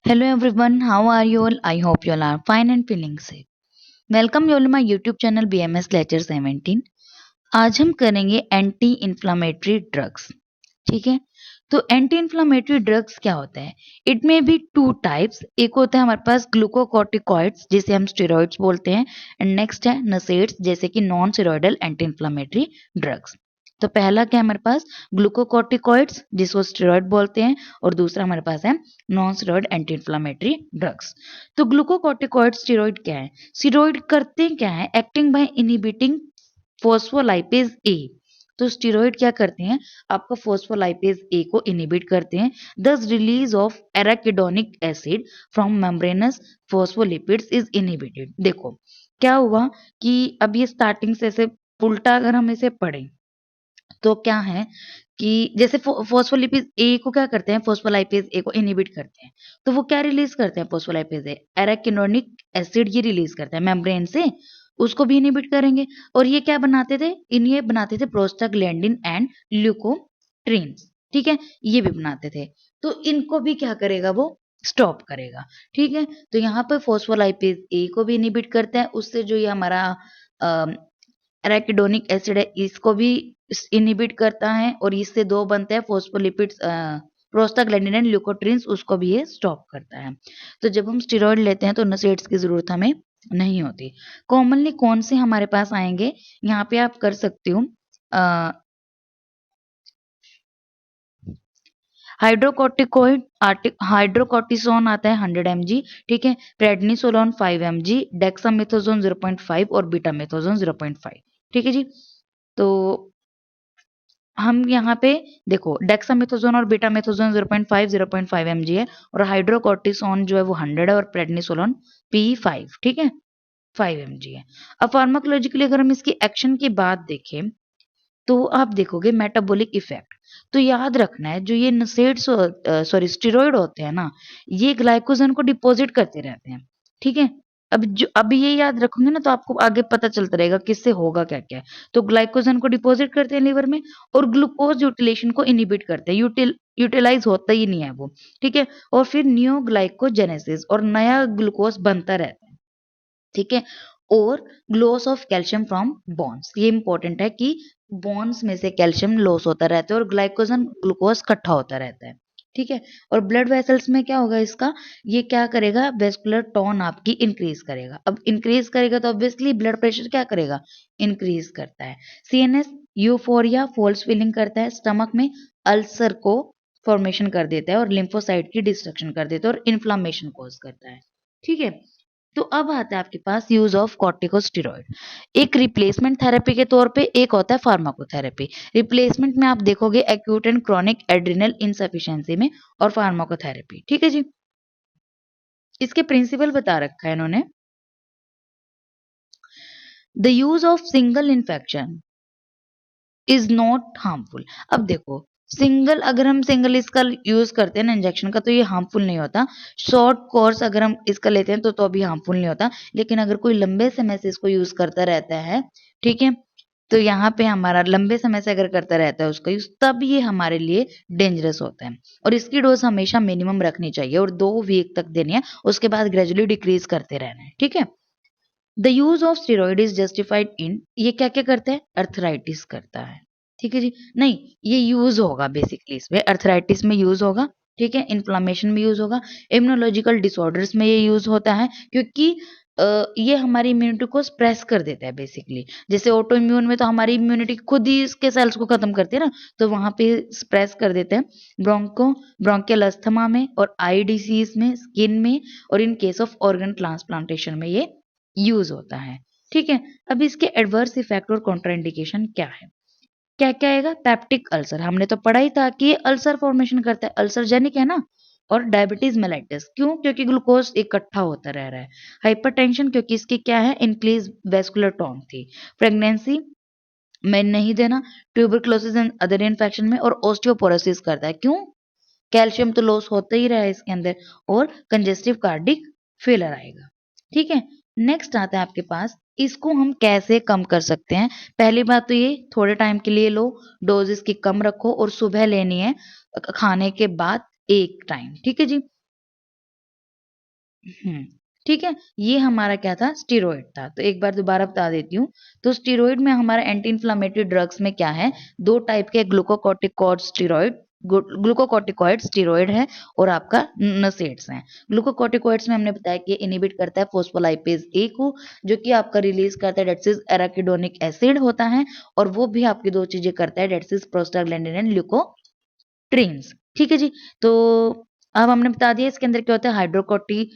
Hello everyone, how are you all? I hope you all are fine and feeling safe. Welcome you all to my YouTube channel BMS Lecture 17. आज हम करेंगे anti inflammatory drugs. ठीक है, तो anti inflammatory drugs क्या होता है? It में बी टू टाइप्स। एक होता है हमारे पास ग्लूकोकॉर्टिकॉइड्स जिसे हम स्टेरॉइड्स बोलते हैं, एंड नेक्स्ट है नसेड्स जैसे कि non steroidal anti inflammatory drugs. तो पहला क्या है हमारे पास? ग्लूकोकॉर्टिकॉइड्स जिसको स्टेरॉइड बोलते हैं, और दूसरा हमारे पास है non steroid anti inflammatory drugs. तो ग्लूकोकॉर्टिकॉइड स्टेरॉइड क्या है? स्टेरॉइड करते क्या है? एक्टिंग बाय इनहिबिटिंग फोस्फोलाइपेज ए। तो स्टेरॉइड क्या करते हैं? आपका फोस्फोलाइपेज ए को इनहिबिट करते हैं। दस release of arachidonic acid from membranes phospholipids is inhibited. देखो क्या हुआ कि अब ये स्टार्टिंग से ऐसे उल्टा अगर हम इसे पढ़ें तो क्या है कि जैसे फोस्फोलिपिड ए को क्या करते हैं? फोस्फोलाइपेज ए को इनहिबिट करते हैं। तो वो क्या रिलीज करते हैं? फोस्फोलाइपेज ए एराकिडोनिक एसिड ये रिलीज करते हैं मेम्ब्रेन से, उसको भी इनहिबिट करेंगे। और ये क्या बनाते थे? ये बनाते थे प्रोस्टाग्लैंडिन एंड ल्यूकोट्रीन्स। ठीक है, ये भी बनाते थे। तो इनको भी क्या करेगा? वो स्टॉप करेगा। ठीक है, तो यहाँ पर फोस्फोलाइपेज ए को भी इनहिबिट करते हैं, उससे जो ये हमारा एराकिडोनिक एसिड है इसको भी इनहिबिट करता है, और इससे दो बनते हैं फोस्फोलिपिड्स प्रोस्टाग्लैंडिन एंड ल्यूकोट्रीन्स, उसको भी ये स्टॉप करता है। तो जब हम स्टेरॉइड लेते हैं तो नसेड्स की जरूरत हमें नहीं होती। कॉमनली कौन से हमारे पास आएंगे? यहाँ पे आप कर सकते हो हाइड्रोकोर्टिकोइड, हाइड्रोकोर्टिसोन आता है 100 mg। ठीक है, प्रेडनिसोलोन 5 mg, डेक्सामेथासोन 0.5 और बीटामेथासोन 0.5। ठीक है जी। तो हम यहाँ पे देखो डेक्सामेथासोन और बीटामेथासोन 0.5 mg है, और हाइड्रोकोर्टिसोन जो है वो 100 है, और प्रेडनिसोलोन P5। ठीक है, 5 mg है। अब फार्माकोलॉजिकली अगर हम इसकी एक्शन की बात देखें तो आप देखोगे मेटाबॉलिक इफेक्ट। तो याद रखना है जो ये नसेड्स स्टेरॉइड होते हैं ना, ये ग्लाइकोजन को डिपॉजिट करते रहते हैं। ठीक है, अब ये याद रखोगे ना तो आपको आगे पता चलता रहेगा किससे होगा क्या क्या है। तो ग्लाइकोजन को डिपॉजिट करते हैं लिवर में, और ग्लूकोज यूटिलेशन को इनहिबिट करते हैं। यूटिलाइज होता ही नहीं है वो। ठीक है, और फिर न्यूग्लाइकोजेनेसिस और नया ग्लूकोज बनता रहता है। ठीक है, और loss of calcium from bones, ये इंपॉर्टेंट है कि बॉन्स में से कैल्शियम लॉस होता रहता है और ग्लाइकोजन ग्लूकोज इकट्ठा होता रहता है। ठीक है, और ब्लड वेसल्स में क्या होगा इसका? ये क्या करेगा? वेस्कुलर टोन आपकी इंक्रीज करेगा। अब इंक्रीज करेगा तो ऑब्वियसली ब्लड प्रेशर क्या करेगा? इंक्रीज करता है। सीएनएस यूफोरिया फॉल्स फीलिंग करता है। स्टमक में अल्सर को फॉर्मेशन कर देता है, और लिम्फोसाइट की डिस्ट्रक्शन कर देता है, और इन्फ्लामेशन कॉज करता है। ठीक है, तो अब आता है आपके पास यूज ऑफ कॉर्टिकोस्टेरॉइड। एक रिप्लेसमेंट थेरेपी के तौर पे, एक होता है फार्माकोथेरेपी। रिप्लेसमेंट में आप देखोगे acute and chronic adrenal insufficiency में, और फार्माकोथेरेपी। ठीक है जी, इसके प्रिंसिपल बता रखा है इन्होंने। The use of single infection is not harmful. अब देखो सिंगल, अगर हम सिंगल इसका यूज करते हैं ना इंजेक्शन का, तो ये हार्मफुल नहीं होता। शॉर्ट कोर्स अगर हम इसका लेते हैं तो भी हार्मफुल नहीं होता। लेकिन अगर कोई लंबे समय से इसको यूज करता रहता है, ठीक है, तो यहाँ पे हमारा लंबे समय से अगर करता रहता है उसका यूज, तब ये हमारे लिए डेंजरस होता है। और इसकी डोज हमेशा मिनिमम रखनी चाहिए, और 2 वीक तक देनी है, उसके बाद ग्रेजुअली डिक्रीज करते रहना है। ठीक है, the use of steroid is justified in, ये क्या क्या करता है? अर्थराइटिस करता है। ठीक है जी, नहीं ये यूज होगा बेसिकली, इसमें अर्थराइटिस में यूज होगा। ठीक है, इन्फ्लामेशन में यूज होगा, इम्यूनोलॉजिकल डिसऑर्डर्स में ये यूज होता है, क्योंकि ये हमारी इम्यूनिटी को स्प्रेस कर देता है बेसिकली। जैसे ऑटो इम्यून में तो हमारी इम्यूनिटी खुद ही इसके सेल्स को खत्म करती है ना, तो वहां पे स्प्रेस कर देते हैं। ब्रोंकियल अस्थमा में, और आई डिसीज में, स्किन में, और in case of organ transplantation में ये यूज होता है। ठीक है, अब इसके एडवर्स इफेक्ट और कॉन्ट्राइंडिकेशन क्या है? क्या क्या आएगा? पेप्टिक अल्सर, हमने तो पढ़ा ही था कि ये अल्सर फॉर्मेशन करता है, अल्सरजेनिक है ना। और डायबिटीज मेलाइटिस, क्यों? क्योंकि ग्लूकोज इकट्ठा होता रह रहा है। हाइपरटेंशन, क्योंकि इसकी क्या है? इंक्रीज वेस्कुलर टोन थी। प्रेगनेंसी में नहीं देना। ट्यूबरक्लोसिस एंड अदर इन्फेक्शन में, और ऑस्टियोपोरोसिस करता है। क्यों? कैल्शियम तो लॉस होता ही रहा है इसके अंदर, और कंजेस्टिव कार्डिक फेलर आएगा। ठीक है, नेक्स्ट आता है आपके पास, इसको हम कैसे कम कर सकते हैं? पहली बात तो ये थोड़े टाइम के लिए लो, डोज इसकी कम रखो, और सुबह लेनी है खाने के बाद एक टाइम। ठीक है जी, ठीक है, ये हमारा क्या था, स्टेरॉइड था। तो एक बार दोबारा बता देती हूँ। तो स्टेरॉइड में हमारा एंटी इन्फ्लेमेटरी ड्रग्स में क्या है, दो टाइप के ग्लूकोकॉर्टिकॉइड स्टेरॉइड, ग्लूकोकॉर्टिकॉइड स्टेरॉइड है और आपका नसेड्स हैं। ग्लूकोकॉर्टिकॉइड्स में हमने बताया कि इनहिबिट करता है फोस्फोलाइपेज ए को, जो कि आपका रिलीज करता है डेट इज एराकिडोनिक एसिड होता है, और वो भी आपकी दो चीजें करता है, डेट इज प्रोस्टाग्लैंडिन एंड ल्यूकोट्रीन्स। ठीक है जी। तो अब हमने बता दिया इसके अंदर क्या होता है, हाइड्रोकोर्टी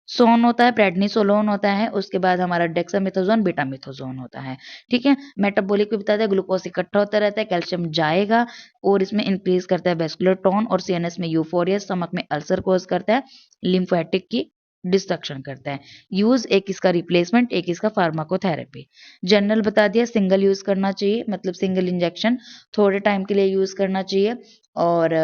सोन होता है, प्रेडनिसोलोन होता है, उसके बाद हमारा डेक्सामेथासोन, बीटामेथासोन होता है। ठीक है, मेटाबॉलिक भी बताया था, ग्लूकोज इकट्ठा होता रहता है, कैल्शियम जाएगा और इसमें इंक्रीज करता है वेस्कुलर टोन, और सीएनएस में यूफोरिया, स्टमक में अल्सर कोज करता है, लिम्फेटिक की डिस्ट्रक्शन करता है। यूज एक इसका रिप्लेसमेंट, एक इसका फार्माकोथेरेपी। जनरल बता दिया, सिंगल यूज करना चाहिए, मतलब सिंगल इंजेक्शन थोड़े टाइम के लिए यूज करना चाहिए, और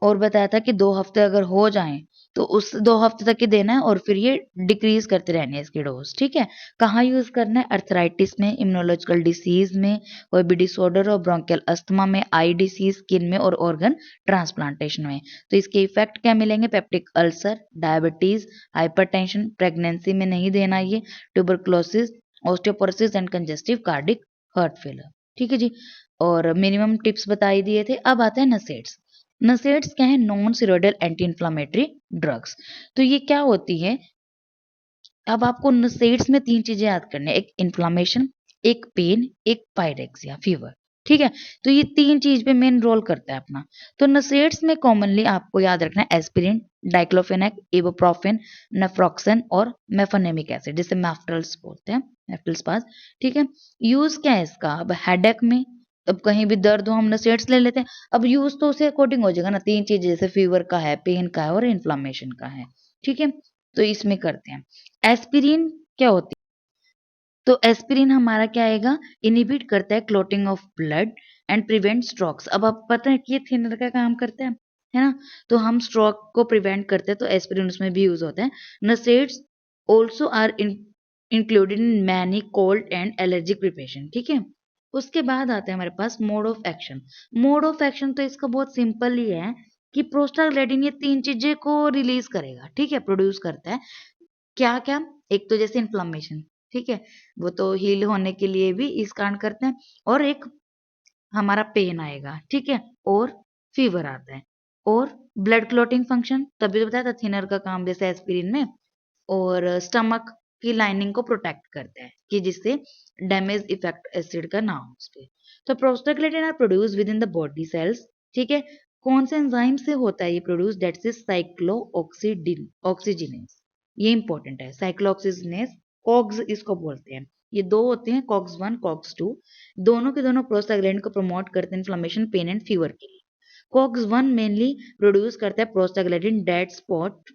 और बताया था कि 2 हफ्ते अगर हो जाएँ, तो उस 2 हफ्ते तक ही देना है और फिर ये डिक्रीज़ करते रहनी है इसकी डोज़, ठीक है? कहाँ यूज़ करना है? अर्थराइटिस में, इम्यूनोलॉजिकल डिसीज़ में, कोई भी डिसऑर्डर और ब्रोंकियल अस्थमा में, आई डिसीज़, स्किन में और ऑर्गन ट्रांसप्लांटेशन में। तो इसके इफ़ेक्ट क्या मिलेंगे? Peptic ulcer, diabetes, hypertension, pregnancy में नहीं देना ये, tuberculosis, osteoporosis and congestive cardiac heart failure. ठीक है जी? और मिनिमम टिप्स बता ही दिए थे। अब आते हैं नसेड्स। नसेड्स क्या है? Non steroidal anti inflammatory drugs. तो ये क्या होती है? अब आपको नसेड्स में 3 चीजें याद करनी है, एक इन्फ्लेमेशन, एक पेन, एक पायरेक्सिया फीवर। ठीक है, तो ये 3 चीज पे मेन रोल करता है अपना। तो नसेड्स में कॉमनली आपको याद रखना है एस्पिरिन, डाइक्लोफेनेक, इबुप्रोफेन, नेफ्रोक्सन और मेफोनेमिक एसिड, जिसे मैफ्ट्रल्स बोलते हैं, मैफ्ट्रल्स पास। ठीक है, यूज क्या है इसका? अब हेडेक में, अब कहीं भी दर्द हो हम नसेड्स ले लेते हैं। अब यूज तो उसे अकॉर्डिंग हो जाएगा ना, 3 चीज जैसे फीवर का है, पेन का है और इन्फ्लेमेशन का है। ठीक है, तो इसमें करते हैं। एस्पिरिन क्या होती है? तो एस्पिरिन हमारा क्या आएगा? इनहिबिट करता है clotting of blood and prevent strokes. अब आप पता है कि ये थिनर का काम करता है ना? तो हम स्ट्रोक को प्रिवेंट करते हैं, तो एस्पिरिन उसमें भी यूज होता है। NSAIDs also are included in many cold and allergic preparation. ठीक है, उसके बाद आते हैं हमारे पास mode of action. Mode of action तो इसका बहुत सिंपल ही है कि प्रोस्टाग्लैंडिन ये 3 चीजें को रिलीज करेगा। ठीक है, प्रोड्यूस करता है। क्या-क्या? एक तो जैसे इन्फ्लेमेशन, ठीक है? वो तो हील होने के लिए भी इस कारण करते हैं, और एक हमारा पेन आएगा, ठीक है? और फीवर आता है, और ब्लड क्लॉटिंग फंक्शन, तभी तो बताया था थिनर का काम जैसे एस्पिरिन में, और स्टमक की लाइनिंग को प्रोटेक्ट करता है कि जिससे डैमेज इफेक्ट एसिड का ना हो उसपे। तो prostaglandin are produce within the body cells, ठीक है? कौन से एंजाइम से होता है ये produce? That's is cyclooxidin oxygenase. ये इंपॉर्टेंट है, साइक्लोऑक्सीजिनेस, कॉग्स इसको बोलते हैं। ये दो होते हैं, कॉग्स 1, कॉग्स 2, दोनों के दोनों प्रोस्टाग्लैंडिन को प्रमोट करते हैं इन्फ्लेमेशन, पेन एंड फीवर के लिए। कॉग्स 1 मेनली प्रोड्यूस करता है prostaglandin dead spot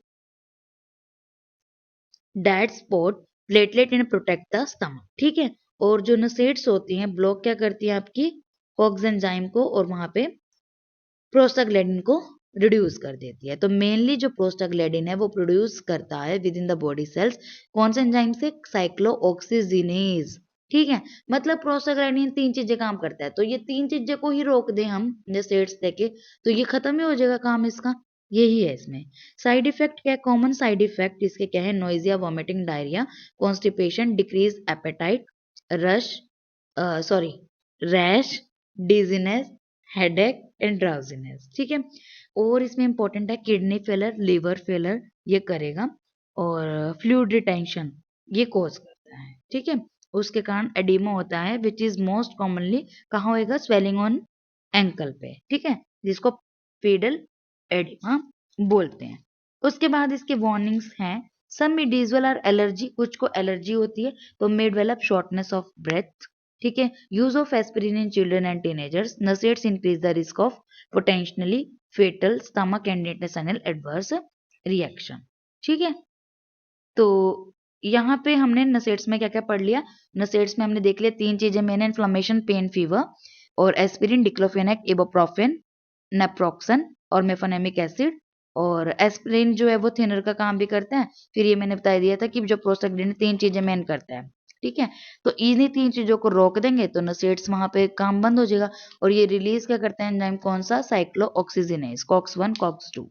platelet and protect the stomach. ठीक है, और जो नसेड्स होती हैं ब्लॉक क्या करती है आपकी कॉग्स एंजाइम को, और वहां पे प्रोस्टाग्लैंडिन को रिड्यूस कर देती है। तो मेनली जो प्रोस्टाग्लैंडिन है वो प्रोड्यूस करता है with in the body sales, कौन से एंजाइम से? साइक्लोऑक्सीजिनेज। ठीक है, मतलब प्रोस्टाग्लैंडिन 3 चीजें काम करता है, तो ये 3 चीजें को ही रोक दे हम नसेड्स देके, तो ये खत्म ही हो जाएगा काम इसका। यही है इसमें साइड इफेक्ट। क्या कॉमन साइड इफेक्ट इसके क्या है? Nausea, vomiting, diarrhoea, constipation, decrease appetite, rush sorry rash, dizziness, headache and drowsiness. ठीक है, और इसमें इंपॉर्टेंट है किडनी फेलर, लिवर फेलर ये करेगा, और फ्लूइड रिटेंशन ये कॉज करता है। ठीक है, उसके कारण एडिमा होता है, विच इज मोस्ट कॉमनली कहाँ होएगा? स्वेलिंग ऑन एंकल पे। ठीक है, जिसको पेडल एडिमा बोलते हैं। उसके बाद इसके वार्निंग्स हैं, सम इंडिविजुअल आर एलर्जी, कुछ को एलर्जी होती है, तो may develop shortness of breath. ठीक है, use of aspirin in children and teenagers, NSAIDs increase the risk of potentially fatal stomach and intestinal adverse reaction. ठीक है, तो यहाँ पे हमने नसेड्स में क्या क्या पढ़ लिया? नसेड्स में हमने देख लिया 3 चीजें मेन, इन्फ्लेमेशन, पेन, फीवर, और एस्पिरिन, डिक्लोफेनेक, इबुप्रोफेन, नेप्रोक्सन और मेफोनेमिक एसिड। और एस्पिरिन जो है वो थिनर का काम भी करता है। फिर ये मैंने बता दिया था कि जो प्रोस्टाग्लैंडिन 3 चीजें मेन करता है। ठीक है, तो इन्हीं 3 चीजों को रोक देंगे तो नसेड्स वहां पे काम बंद हो जाएगा, और ये रिलीज क्या करते हैं एंजाइम? कौन सा? Cyclooxygenase, COX 1, COX 2।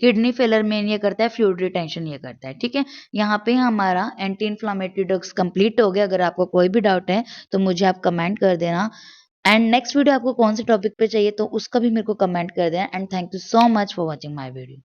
Kidney failure में ये करता है, फ्लूइड रिटेंशन ये करता है, ठीक है। यहाँ पे हमारा एंटी इन्फ्लामेटरी ड्रग्स कंप्लीट हो गया। अगर आपको कोई भी डाउट है तो मुझे आप कमेंट कर देना। एंड नेक्स्ट वीडियो आपको कौन से टॉपिक पे चाहिए तो उसका भी मेरे को कमेंट कर देना। And thank you so much for watching my video.